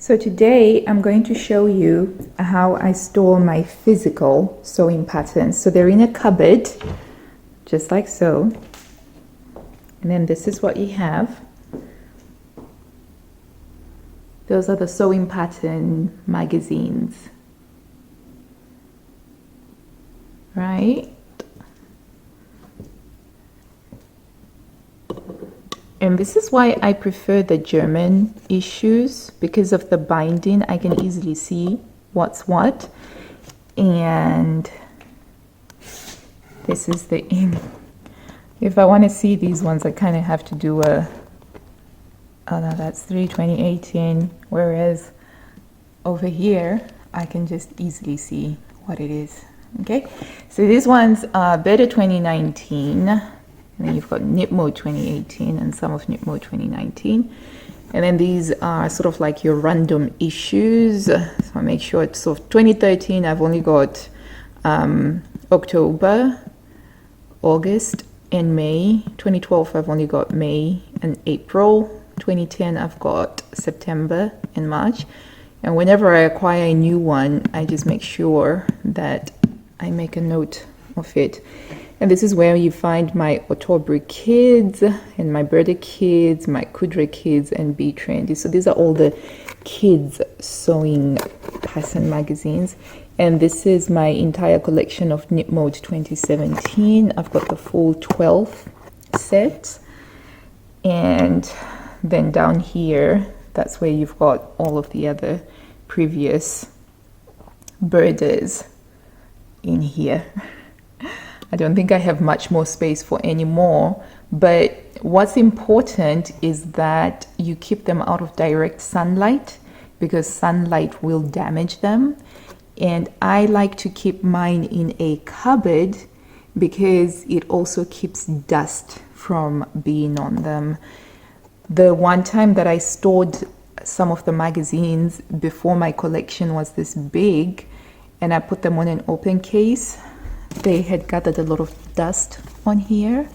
So today I'm going to show you how I store my physical sewing patterns. So they're in a cupboard, just like so. And then this is what you have. Those are the sewing pattern magazines, right? And this is why I prefer the German issues, because of the binding. I can easily see what's what. And this is the ink. If I want to see these ones, I kind of have to do a, oh no, that's 3/2018. Whereas over here, I can just easily see what it is. Okay, so these ones are BURDA 2019. And then you've got KNIPMODE 2018 and some of KNIPMODE 2019. And then these are sort of like your random issues. So I make sure it's sort of 2013, I've only got October, August, and May. 2012, I've only got May and April. 2010, I've got September and March. And whenever I acquire a new one, I just make sure that I make a note of it. And this is where you find my OTTOBRE kids and my BURDA kids, my Kudre kids, and Be Trendy. So these are all the kids sewing pattern magazines. And this is my entire collection of KNIPMODE 2017. I've got the full 12 sets. And then down here, that's where you've got all of the other previous BURDAs in here. I don't think I have much more space for any more, but what's important is that you keep them out of direct sunlight, because sunlight will damage them. And I like to keep mine in a cupboard because it also keeps dust from being on them. The one time that I stored some of the magazines before my collection was this big, and I put them on an open case, they had gathered a lot of dust on here.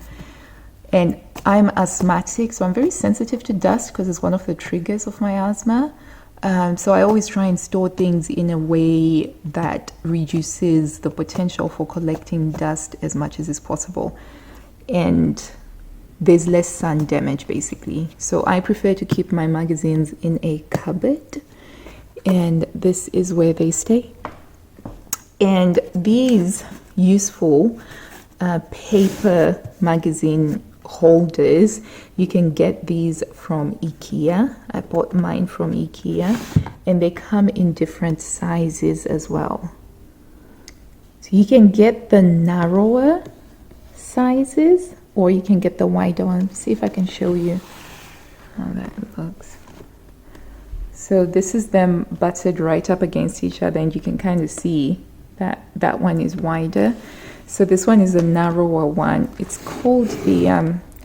And I'm asthmatic, so I'm very sensitive to dust because it's one of the triggers of my asthma. So I always try and store things in a way that reduces the potential for collecting dust as much as is possible. And there's less sun damage, basically. So I prefer to keep my magazines in a cupboard. And this is where they stay. And these useful paper magazine holders, you can get these from IKEA. I bought mine from IKEA, and they come in different sizes as well. So you can get the narrower sizes, or you can get the wider ones. See if I can show you how that looks. So this is them butted right up against each other, and you can kind of see that one is wider. So this one is a narrower one. It's called the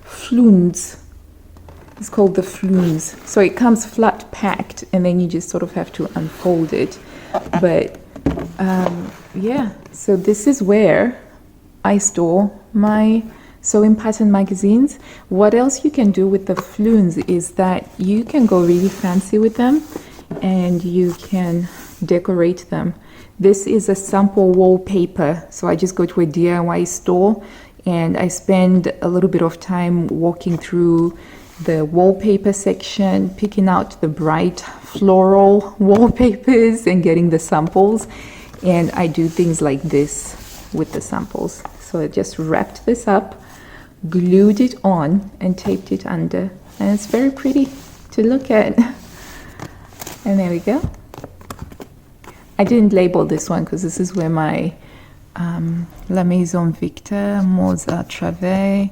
Floons. It's called the Floons. So it comes flat packed, and then you just sort of have to unfold it. But yeah, so this is where I store my sewing pattern magazines. What else you can do with the Floons is that you can go really fancy with them, and you can decorate them. This is a sample wallpaper. So I just go to a DIY store and I spend a little bit of time walking through the wallpaper section, picking out the bright floral wallpapers and getting the samples. And I do things like this with the samples. So I just wrapped this up, glued it on, and taped it under. And it's very pretty to look at. And there we go. I didn't label this one because this is where my La Maison Victor, Mozart Travail,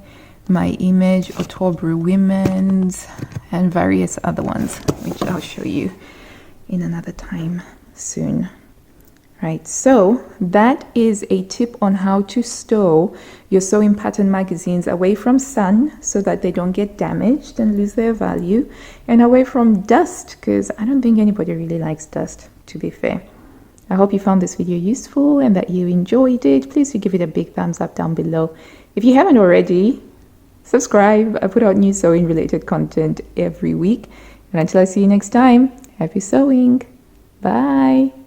my image, OTTOBRE Women's, and various other ones, which I'll show you in another time soon. Right, so that is a tip on how to stow your sewing pattern magazines away from sun so that they don't get damaged and lose their value, and away from dust, because I don't think anybody really likes dust, to be fair. I hope you found this video useful and that you enjoyed it. Please do give it a big thumbs up down below. If you haven't already, subscribe. I put out new sewing related content every week. And until I see you next time, Happy sewing. Bye.